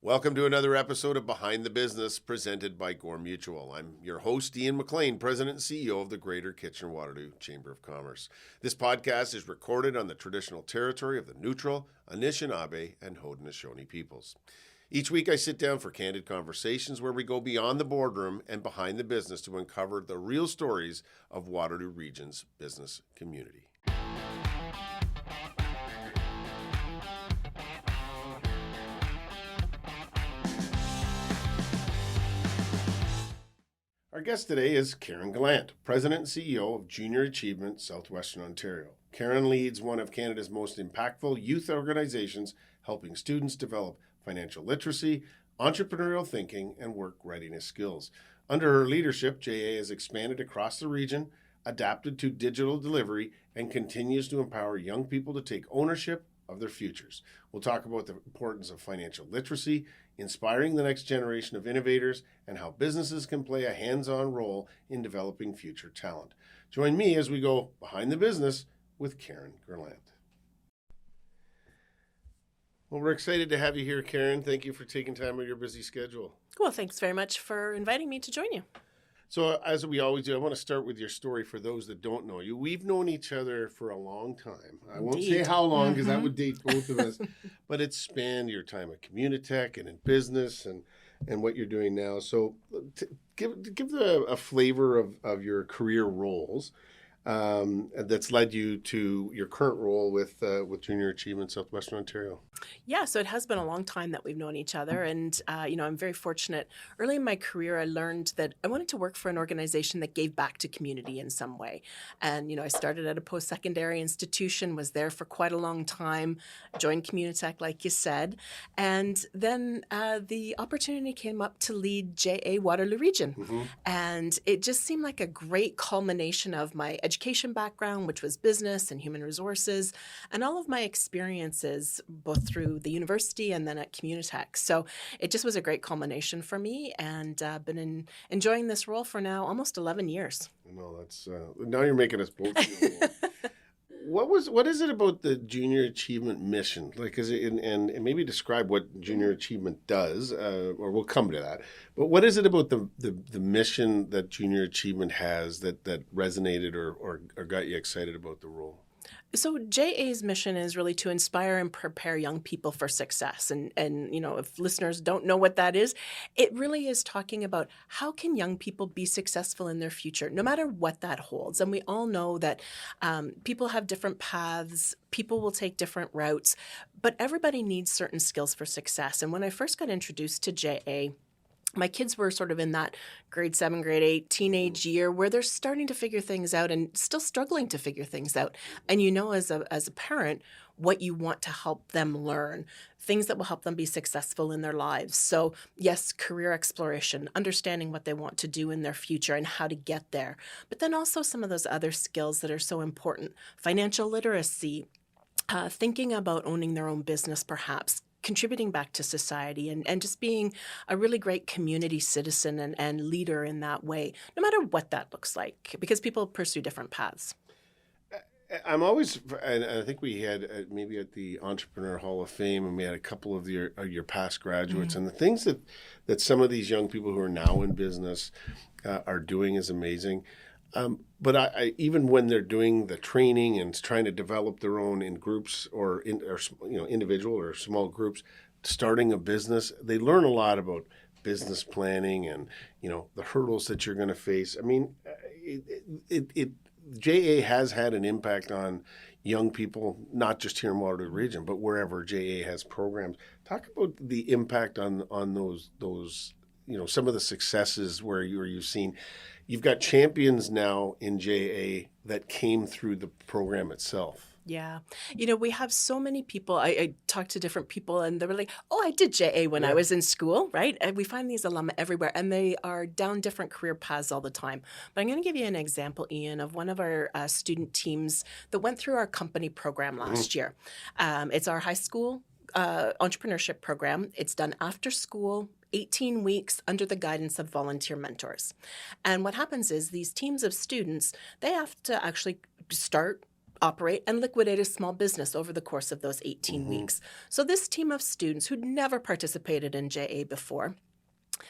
Welcome to another episode of Behind the Business presented by Gore Mutual. I'm your host, Ian McLean, President and CEO of the Greater Kitchener-Waterloo Chamber of Commerce. This podcast is recorded on the traditional territory of the Neutral, Anishinaabe, and Haudenosaunee peoples. Each week I sit down for candid conversations where we go beyond the boardroom and behind the business to uncover the real stories of Waterloo Region's business community. Our guest today is Karen Gallant, President and CEO of Junior Achievement Southwestern Ontario. Karen leads one of Canada's most impactful youth organizations, helping students develop financial literacy, entrepreneurial thinking, and work readiness skills. Under her leadership, JA has expanded across the region, adapted to digital delivery, and continues to empower young people to take ownership of their futures. We'll talk about the importance of financial literacy, inspiring the next generation of innovators, and how businesses can play a hands-on role in developing future talent. Join me as we go behind the business with Karen Gallant. Well, we're excited to have you here, Karen. Thank you for taking time out of your busy schedule. Well, thanks very much for inviting me to join you. So, as we always do, I want to start with your story for those that don't know you. We've known each other for a long time. I won't say how long because that would date both of us, but it's spanned your time at Communitech and in business and what you're doing now. So, give a flavor of your career roles that's led you to your current role with Junior Achievement Southwestern Ontario. Yeah, so it has been a long time that we've known each other, and I'm very fortunate. Early in my career, I learned that I wanted to work for an organization that gave back to community in some way. And I started at a post-secondary institution, was there for quite a long time, joined Communitech, like you said, and then the opportunity came up to lead JA Waterloo Region, and it just seemed like a great culmination of my education background, which was business and human resources, and all of my experiences, both through the university and then at Communitech. So it just was a great culmination for me, and been enjoying this role for now almost 11 years. No, that's now you're making us both feel old. What is it about the Junior Achievement mission? Like, is it and maybe describe what Junior Achievement does, or we'll come to that. But what is it about the mission that Junior Achievement has that resonated or got you excited about the role? So JA's mission is really to inspire and prepare young people for success. And if listeners don't know what that is, it really is talking about how can young people be successful in their future, no matter what that holds. And we all know that people have different paths, people will take different routes, but everybody needs certain skills for success. And when I first got introduced to JA, my kids were sort of in that grade 7, grade 8 teenage year where they're starting to figure things out and still struggling to figure things out. And as a parent, what you want to help them learn, things that will help them be successful in their lives. So yes, career exploration, understanding what they want to do in their future and how to get there. But then also some of those other skills that are so important, financial literacy, thinking about owning their own business perhaps, contributing back to society and just being a really great community citizen and leader in that way, no matter what that looks like, because people pursue different paths. I'm always, and I think we had maybe at the Entrepreneur Hall of Fame, and we had a couple of your past graduates, and the things that some of these young people who are now in business are doing is amazing. But I even when they're doing the training and trying to develop their own in groups or individual or small groups, starting a business, they learn a lot about business planning and the hurdles that you're going to face. I mean, JA has had an impact on young people, not just here in Waterloo Region, but wherever JA has programs. Talk about the impact on those some of the successes where you've seen. You've got champions now in JA that came through the program itself. Yeah. We have so many people. I talk to different people and they're like, oh, I did JA when I was in school, right? And we find these alumni everywhere and they are down different career paths all the time. But I'm going to give you an example, Ian, of one of our student teams that went through our company program last year. It's our high school entrepreneurship program. It's done after school, 18 weeks under the guidance of volunteer mentors. And what happens is these teams of students, they have to actually start operate and liquidate a small business over the course of those 18 weeks. So this team of students who'd never participated in JA before,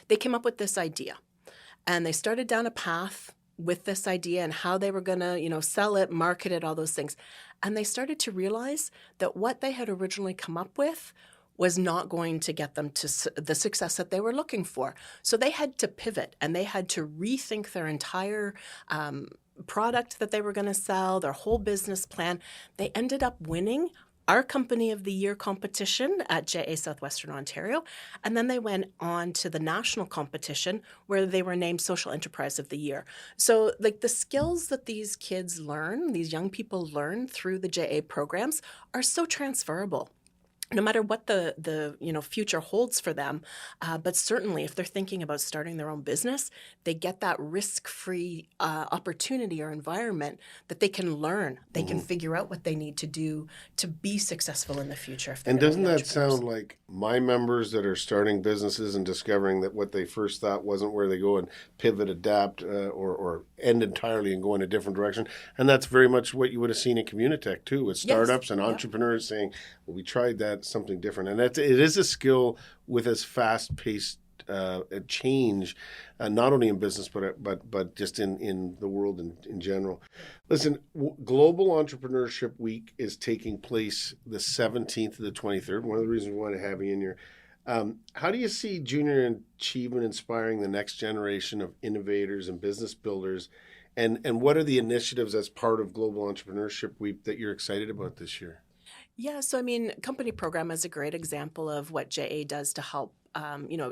they came up with this idea. And they started down a path with this idea and how they were going to, sell it, market it, all those things. And they started to realize that what they had originally come up with was not going to get them to the success that they were looking for. So they had to pivot and they had to rethink their entire product that they were going to sell, their whole business plan. They ended up winning our Company of the Year competition at JA Southwestern Ontario. And then they went on to the national competition where they were named Social Enterprise of the Year. So like the skills that these kids learn, these young people learn through the JA programs are so transferable, no matter what the future holds for them. But certainly if they're thinking about starting their own business, they get that risk-free opportunity or environment that they can learn. They can figure out what they need to do to be successful in the future. If And doesn't that sound like my members that are starting businesses and discovering that what they first thought wasn't where they go and pivot, adapt, or end entirely and go in a different direction? And that's very much what you would have seen in Communitech too, with startups and entrepreneurs saying, well, we tried that, something different. And it is a skill with as fast-paced change, not only in business, but just in the world in general. Listen, Global Entrepreneurship Week is taking place the 17th to the 23rd. One of the reasons we want to have you in here. How do you see junior achievement inspiring the next generation of innovators and business builders? And what are the initiatives as part of Global Entrepreneurship Week that you're excited about this year? Yeah, so company program is a great example of what JA does to help,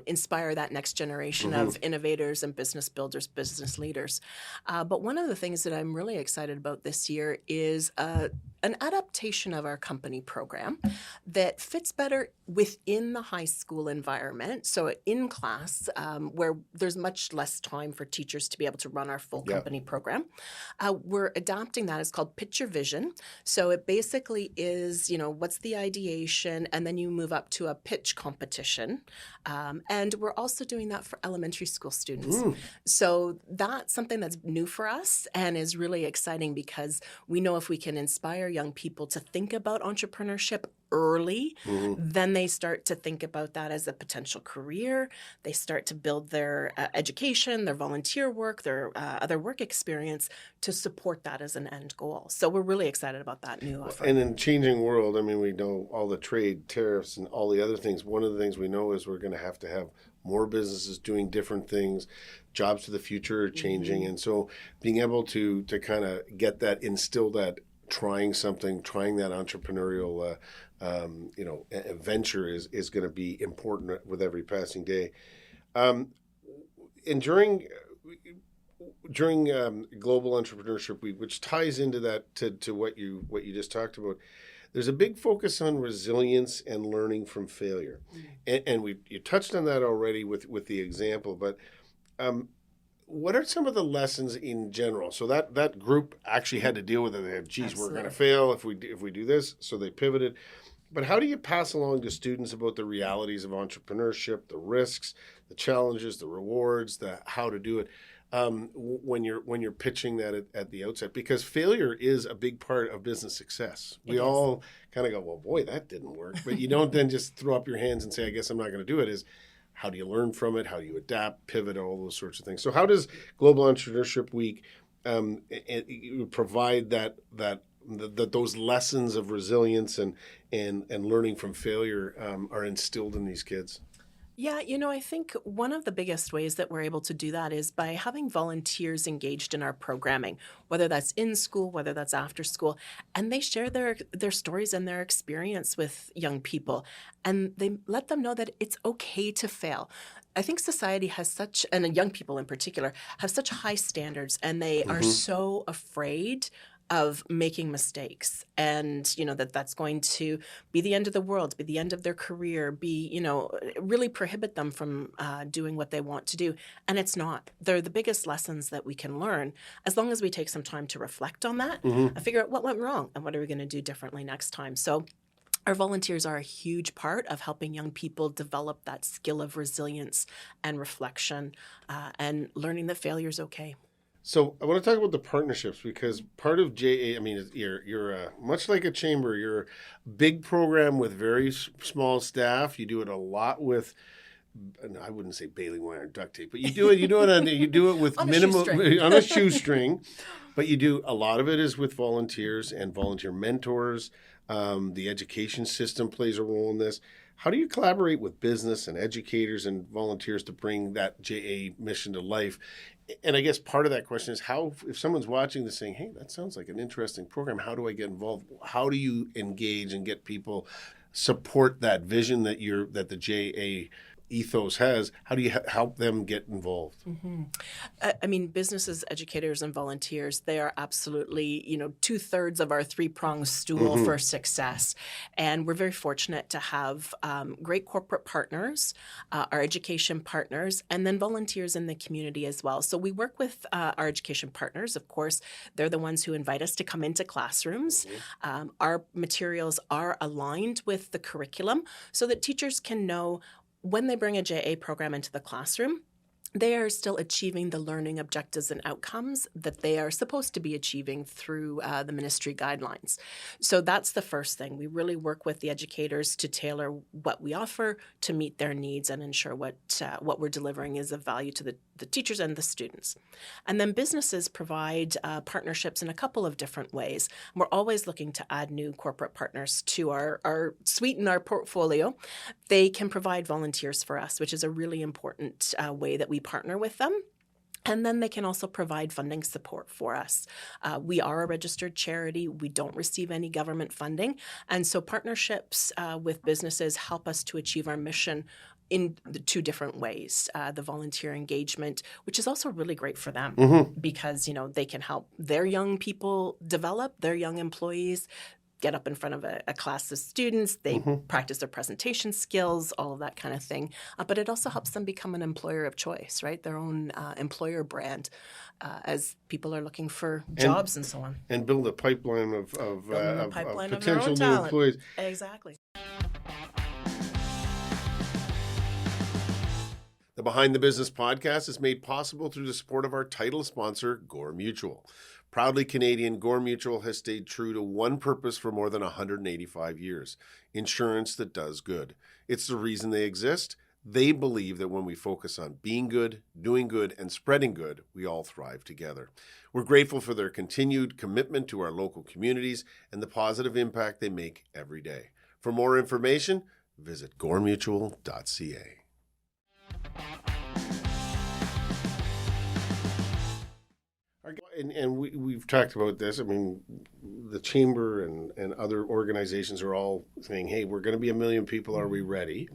inspire that next generation of innovators and business builders, business leaders. But one of the things that I'm really excited about this year is an adaptation of our company program that fits better within the high school environment. So in class, where there's much less time for teachers to be able to run our full company program, we're adapting that. It's called Pitch Your Vision. So it basically is, what's the ideation, and then you move up to a pitch competition. And we're also doing that for elementary school students. So that's something that's new for us and is really exciting because we know if we can inspire young people to think about entrepreneurship early, then they start to think about that as a potential career. They start to build their education, their volunteer work, their other work experience to support that as an end goal. So we're really excited about that new offering. And in changing world, we know all the trade, tariffs, and all the other things. One of the things we know is we're going to have more businesses doing different things. Jobs to the future are changing. And so being able to kind of get that, instill that, trying that entrepreneurial venture is going to be important with every passing day. And during Global Entrepreneurship Week, which ties into that to what you just talked about, there's a big focus on resilience and learning from failure, and you touched on that already with the example, but. What are some of the lessons in general? So that group actually had to deal with it. They had, we're going to fail if we do this. So they pivoted. But how do you pass along to students about the realities of entrepreneurship, the risks, the challenges, the rewards, the how to do it when you're pitching that at the outset? Because failure is a big part of business success. We all kind of go, well, boy, that didn't work. But you don't then just throw up your hands and say, I guess I'm not going to do it. How do you learn from it? How do you adapt, pivot, all those sorts of things? So how does Global Entrepreneurship Week provide that those lessons of resilience and learning from failure are instilled in these kids? Yeah, I think one of the biggest ways that we're able to do that is by having volunteers engaged in our programming, whether that's in school, whether that's after school, and they share their stories and their experience with young people, and they let them know that it's okay to fail. I think society has and young people in particular, have such high standards, and they are so afraid of making mistakes, and that's going to be the end of the world, be the end of their career, be really prohibit them from doing what they want to do. And it's not. They're the biggest lessons that we can learn as long as we take some time to reflect on that and figure out what went wrong and what are we going to do differently next time. So our volunteers are a huge part of helping young people develop that skill of resilience and reflection and learning that failure is okay. So I want to talk about the partnerships because part of JA, I mean, you're much like a chamber. You're a big program with very small staff. You do it a lot with, and I wouldn't say baling wire and duct tape, but you do it with On a minimal shoestring. on a shoestring. But you do a lot of it is with volunteers and volunteer mentors. The education system plays a role in this. How do you collaborate with business and educators and volunteers to bring that JA mission to life? And I guess part of that question is how, if someone's watching this saying, hey, that sounds like an interesting program, how do I get involved? How do you engage and get people support that vision that the JA ethos has? How do you help them get involved? Mm-hmm. I mean, businesses, educators, and volunteers, they are absolutely, 2/3 of our three-pronged stool for success. And we're very fortunate to have great corporate partners, our education partners, and then volunteers in the community as well. So we work with our education partners. Of course, they're the ones who invite us to come into classrooms. Our materials are aligned with the curriculum so that teachers can know when they bring a JA program into the classroom, they are still achieving the learning objectives and outcomes that they are supposed to be achieving through the ministry guidelines. So that's the first thing. We really work with the educators to tailor what we offer to meet their needs and ensure what we're delivering is of value to the teachers and the students. And then businesses provide partnerships in a couple of different ways. We're always looking to add new corporate partners to our suite and our portfolio. They can provide volunteers for us, which is a really important way that we partner with them. And then they can also provide funding support for us. We are a registered charity. We don't receive any government funding. And so partnerships with businesses help us to achieve our mission in the two different ways. The volunteer engagement, which is also really great for them because, they can help their young people develop, their young employees get up in front of a class of students, they practice their presentation skills, all of that kind of thing. But it also helps them become an employer of choice, right? Their own employer brand as people are looking for jobs and so on. And build a pipeline of potential new talent. employees. Exactly. The Behind the Business podcast is made possible through the support of our title sponsor, Gore Mutual. Proudly Canadian, Gore Mutual has stayed true to one purpose for more than 185 years, insurance that does good. It's the reason they exist. They believe that when we focus on being good, doing good, and spreading good, we all thrive together. We're grateful for their continued commitment to our local communities and the positive impact they make every day. For more information, visit goremutual.ca. And we've talked about this. I mean, the Chamber and other organizations are all saying, hey, we're going to be 1 million people. Are we ready?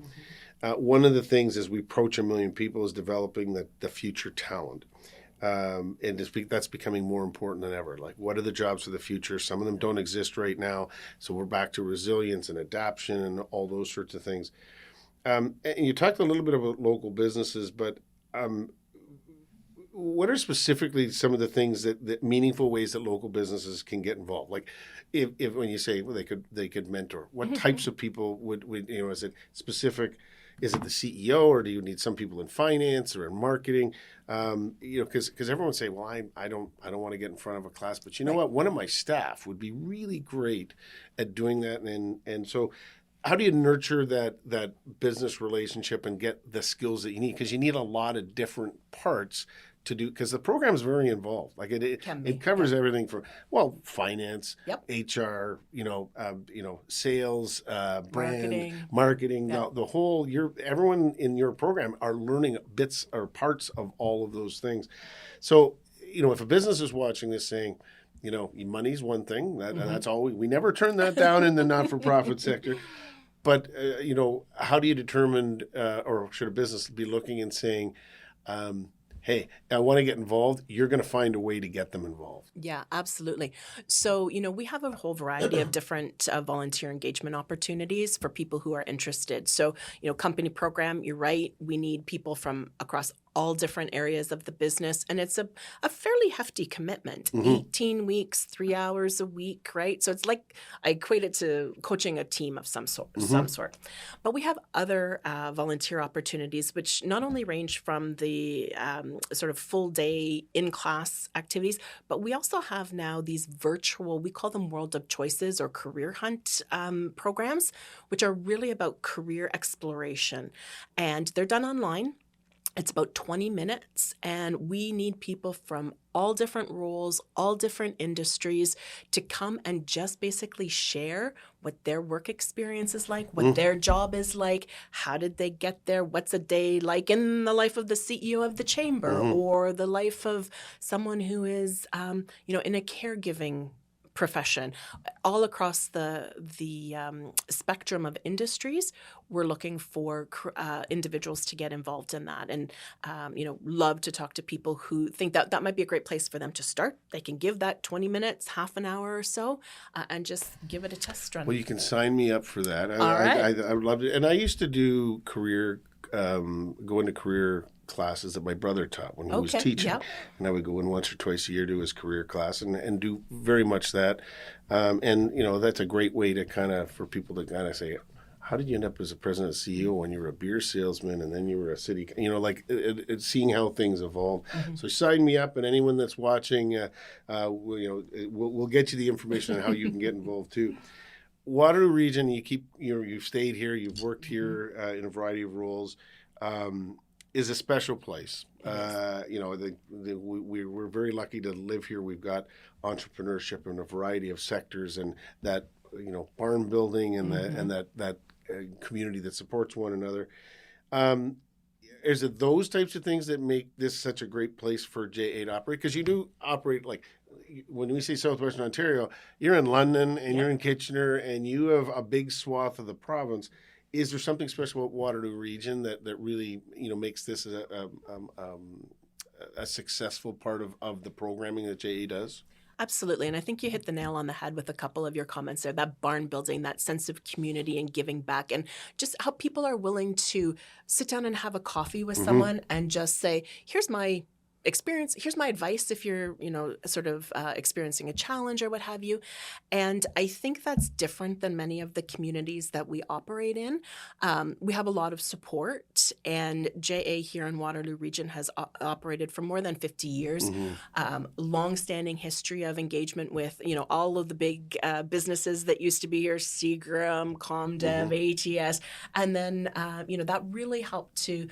One of the things as we approach 1 million people is developing the future talent. And that's becoming more important than ever. Like, what are the jobs of the future? Some of them don't exist right now. So we're back to resilience and adaptation and all those sorts of things. And you talked a little bit about local businesses, but what are specifically some of the things that meaningful ways that local businesses can get involved? Like, if when you say they could mentor, what types of people would is it specific? Is it the CEO, or do you need some people in finance or in marketing? Because everyone say, well, I don't want to get in front of a class, but you know what? One of my staff would be really great at doing that, and so. How do you nurture that business relationship and get the skills that you need? Because you need a lot of different parts to do, because the program is very involved. Like it covers everything from finance, HR, sales, brand, marketing. The whole everyone in your program are learning bits or parts of all of those things. So if a business is watching this saying, money's one thing, that's all we never turn that down in the not-for-profit sector. But, how do you determine, or should a business be looking and saying, hey, I want to get involved, you're going to find a way to get them involved? Yeah, absolutely. So, we have a whole variety of different volunteer engagement opportunities for people who are interested. So, company program, you're right, we need people from across all different areas of the business. And it's a fairly hefty commitment, Mm-hmm. 18 weeks, 3 hours a week, right? So it's like I equate it to coaching a team of some sort. But we have other volunteer opportunities, which not only range from the sort of full day in-class activities, but we also have now these virtual, we call them World of Choices or Career Hunt programs, which are really about career exploration. And they're done online. It's about 20 minutes, and we need people from all different roles, all different industries to come and just basically share what their work experience is like, what their job is like, how did they get there, what's a day like in the life of the CEO of the chamber or the life of someone who is, in a caregiving profession. All across the spectrum of industries, we're looking for individuals to get involved in that, and love to talk to people who think that might be a great place for them to start. They can give that 20 mininto half an hour or so, and just give it a test run. Well, you can sign me up for that. All right. I would love it. And I used to do go into career classes that my brother taught when he was teaching. Yep. And I would go in once or twice a year to his career class and do very much that. That's a great way to for people to kind of say, how did you end up as a president and CEO when you were a beer salesman and then you were a city, seeing how things evolve. So sign me up, and anyone that's watching, we'll get you the information on how you can get involved too. Waterloo region, you've stayed here, you've worked here in a variety of roles, is a special place. We're very lucky to live here. We've got entrepreneurship in a variety of sectors, and that barn building and that community that supports one another. Is it those types of things that make this such a great place for JA to operate? Because you do operate, like when we say Southwestern Ontario, you're in London and you're in Kitchener and you have a big swath of the province. Is there something special about Waterloo region that really makes this a successful part of the programming that JA does? Absolutely. And I think you hit the nail on the head with a couple of your comments there, that barn building, that sense of community and giving back, and just how people are willing to sit down and have a coffee with someone and just say, here's my experience, here's my advice if you're, experiencing a challenge or what have you. And I think that's different than many of the communities that we operate in. We have a lot of support, and JA here in Waterloo region has operated for more than 50 years. Long-standing history of engagement with, all of the big businesses that used to be here, Seagram, ComDev, ATS. And then, that really helped to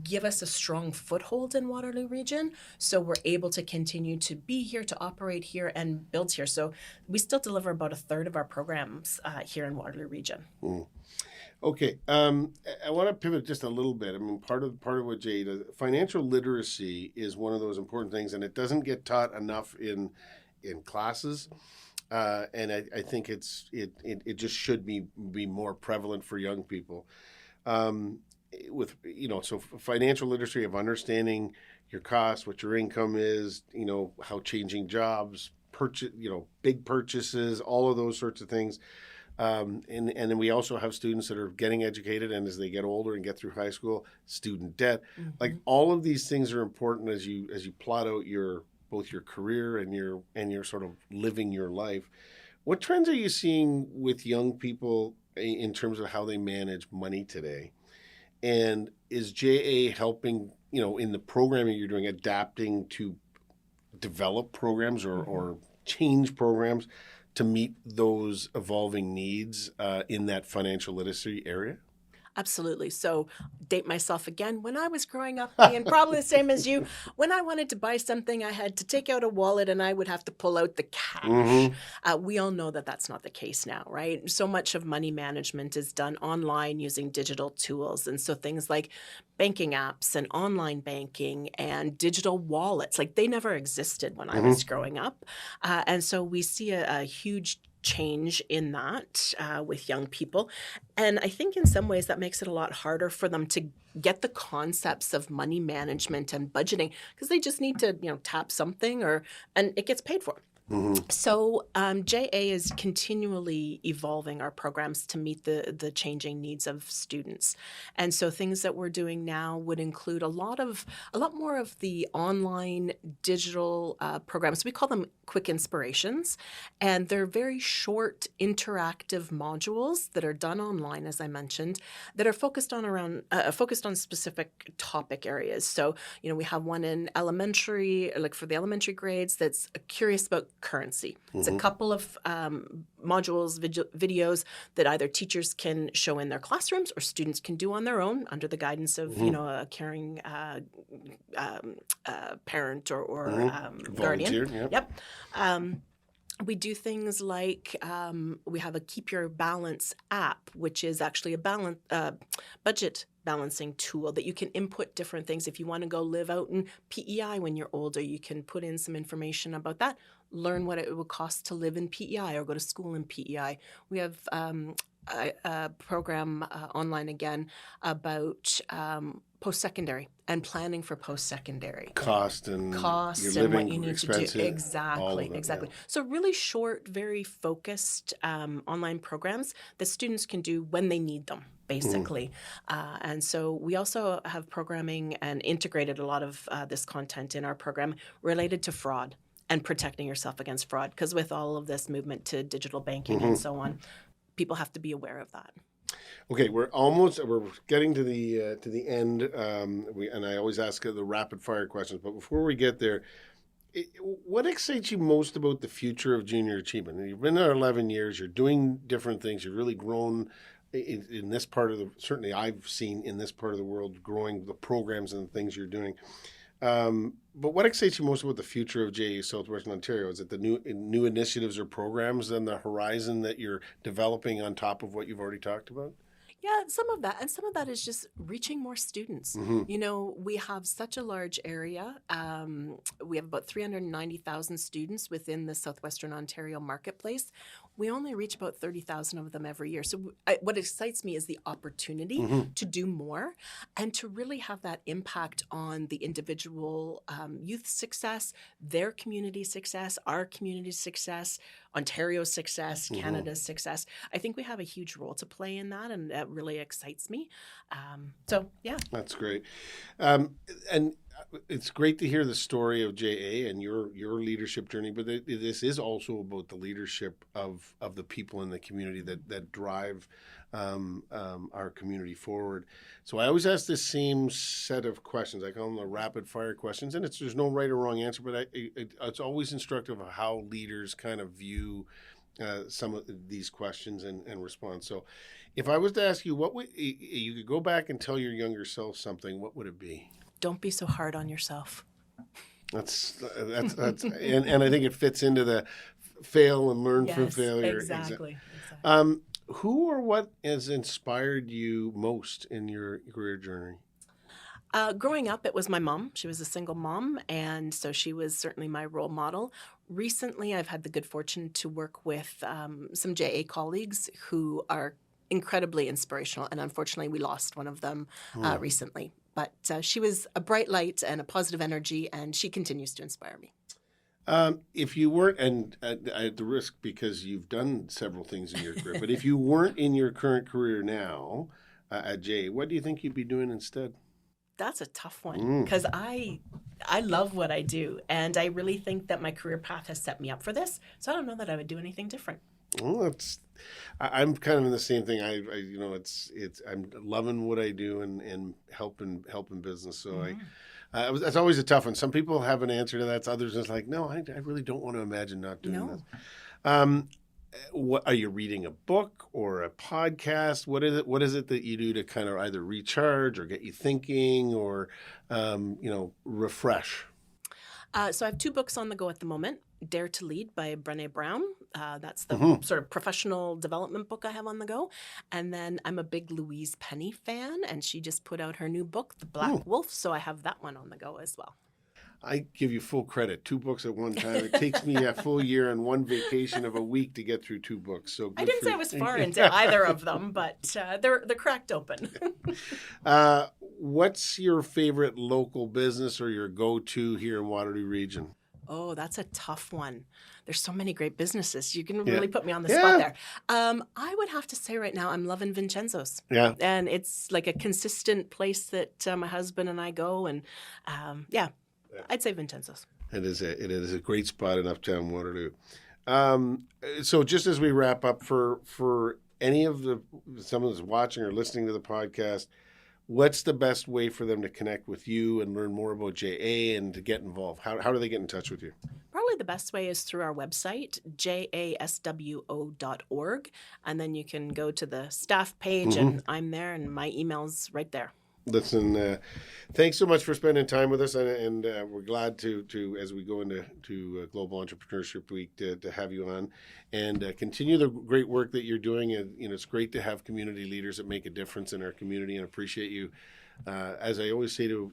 give us a strong foothold in Waterloo region, so we're able to continue to be here, to operate here, and build here. So we still deliver about a third of our programs here in Waterloo region. Okay, I want to pivot just a little bit. I mean, part of what Jay does, financial literacy is one of those important things, and it doesn't get taught enough in classes. And I think it just should be more prevalent for young people. So financial literacy of understanding your costs, what your income is, how changing jobs, big purchases, all of those sorts of things. And then we also have students that are getting educated, and as they get older and get through high school, student debt. Like all of these things are important as you plot out both your career and your sort of living your life. What trends are you seeing with young people in terms of how they manage money today? And is JA helping, in the programming you're doing, adapting to develop programs or change programs to meet those evolving needs in that financial literacy area? Absolutely. So, date myself again. When I was growing up, and probably the same as you, when I wanted to buy something, I had to take out a wallet and I would have to pull out the cash. We all know that that's not the case now, right? So much of money management is done online using digital tools. And so things like banking apps and online banking and digital wallets, like they never existed when I was growing up. And so we see a huge change in that with young people. And I think in some ways that makes it a lot harder for them to get the concepts of money management and budgeting, because they just need to, tap something and it gets paid for. So JA is continually evolving our programs to meet the changing needs of students, and so things that we're doing now would include a lot more of the online digital programs. We call them quick inspirations, and they're very short interactive modules that are done online, as I mentioned, that are focused on specific topic areas. So we have one in elementary, like for the elementary grades, that's curious about currency. It's a couple of modules, videos that either teachers can show in their classrooms or students can do on their own under the guidance of a caring parent or guardian. Yep. We do things like we have a Keep Your Balance app, which is actually a budget balancing tool that you can input different things. If you want to go live out in PEI when you're older, you can put in some information about that, learn what it would cost to live in PEI or go to school in PEI. We have a program online again about post-secondary and planning for post-secondary. Cost your and what you need expenses, to do. Exactly. Yeah. So really short, very focused online programs that students can do when they need them, basically. And so we also have programming and integrated a lot of this content in our program related to fraud and protecting yourself against fraud, because with all of this movement to digital banking and so on, people have to be aware of that. Okay, we're getting to the end, and I always ask the rapid fire questions. But before we get there, what excites you most about the future of junior achievement? You've been there 11 years. You're doing different things. You've really grown in this part of certainly I've seen in this part of the world, growing the programs and the things you're doing. But what excites you most about the future of JA Southwestern Ontario? Is it the new initiatives or programs on the horizon that you're developing on top of what you've already talked about? Yeah, some of that. And some of that is just reaching more students. We have such a large area. We have about 390,000 students within the Southwestern Ontario marketplace. We only reach about 30,000 of them every year. So what excites me is the opportunity to do more and to really have that impact on the individual youth success, their community success, our community success, Ontario's success, Canada's success. I think we have a huge role to play in that, and that really excites me. Yeah. That's great. And it's great to hear the story of JA and your leadership journey, but this is also about the leadership of the people in the community that drive our community forward. So I always ask the same set of questions. I call them the rapid fire questions, and there's no right or wrong answer, but it's always instructive of how leaders kind of view some of these questions and respond. So if I was to ask you, what would you could go back and tell your younger self something, what would it be? Don't be so hard on yourself. That's and I think it fits into the fail and learn from failure. Exactly. Who or what has inspired you most in your career journey? Growing up, it was my mom. She was a single mom, and so she was certainly my role model. Recently, I've had the good fortune to work with some JA colleagues who are incredibly inspirational, and unfortunately, we lost one of them recently. But she was a bright light and a positive energy, and she continues to inspire me. If you weren't, and at the risk because you've done several things in your career, but if you weren't in your current career now at JA, what do you think you'd be doing instead? That's a tough one because I love what I do, and I really think that my career path has set me up for this. So I don't know that I would do anything different. Well, I'm kind of in the same thing. I'm loving what I do and helping business. So it's always a tough one. Some people have an answer to that. Others is like, no, I really don't want to imagine not doing this. What are you reading? A book or a podcast? What is it that you do to kind of either recharge or get you thinking or refresh? So I have 2 books on the go at the moment. Dare to Lead by Brené Brown. That's the sort of professional development book I have on the go. And then I'm a big Louise Penny fan, and she just put out her new book, The Black Wolf. So I have that one on the go as well. I give you full credit. 2 books at one time. It takes me a full year and one vacation of a week to get through 2 books. So I didn't say I was far into either of them, but they're cracked open. What's your favorite local business or your go-to here in Waterloo region? Oh, that's a tough one. There's so many great businesses. You can Yeah. really put me on the spot Yeah. there. I would have to say right now, I'm loving Vincenzo's. Yeah. And it's like a consistent place that my husband and I go. And yeah, I'd say Vincenzo's. It is a great spot in Uptown Waterloo. So just as we wrap up, for any of someone that's watching or listening to the podcast, what's the best way for them to connect with you and learn more about JA and to get involved? How do they get in touch with you? Probably the best way is through our website, jaswo.org. And then you can go to the staff page, and I'm there, and my email's right there. Listen, thanks so much for spending time with us, and we're glad to as we go into Global Entrepreneurship Week to have you on and continue the great work that you're doing. And it's great to have community leaders that make a difference in our community, and appreciate you. As I always say to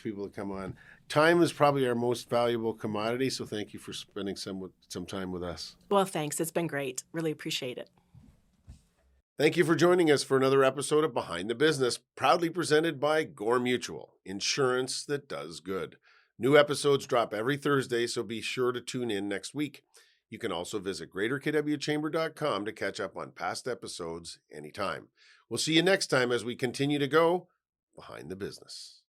people that come on, time is probably our most valuable commodity. So thank you for spending some time with us. Well, thanks. It's been great. Really appreciate it. Thank you for joining us for another episode of Behind the Business, proudly presented by Gore Mutual, insurance that does good. New episodes drop every Thursday, so be sure to tune in next week. You can also visit greaterkwchamber.com to catch up on past episodes anytime. We'll see you next time as we continue to go Behind the Business.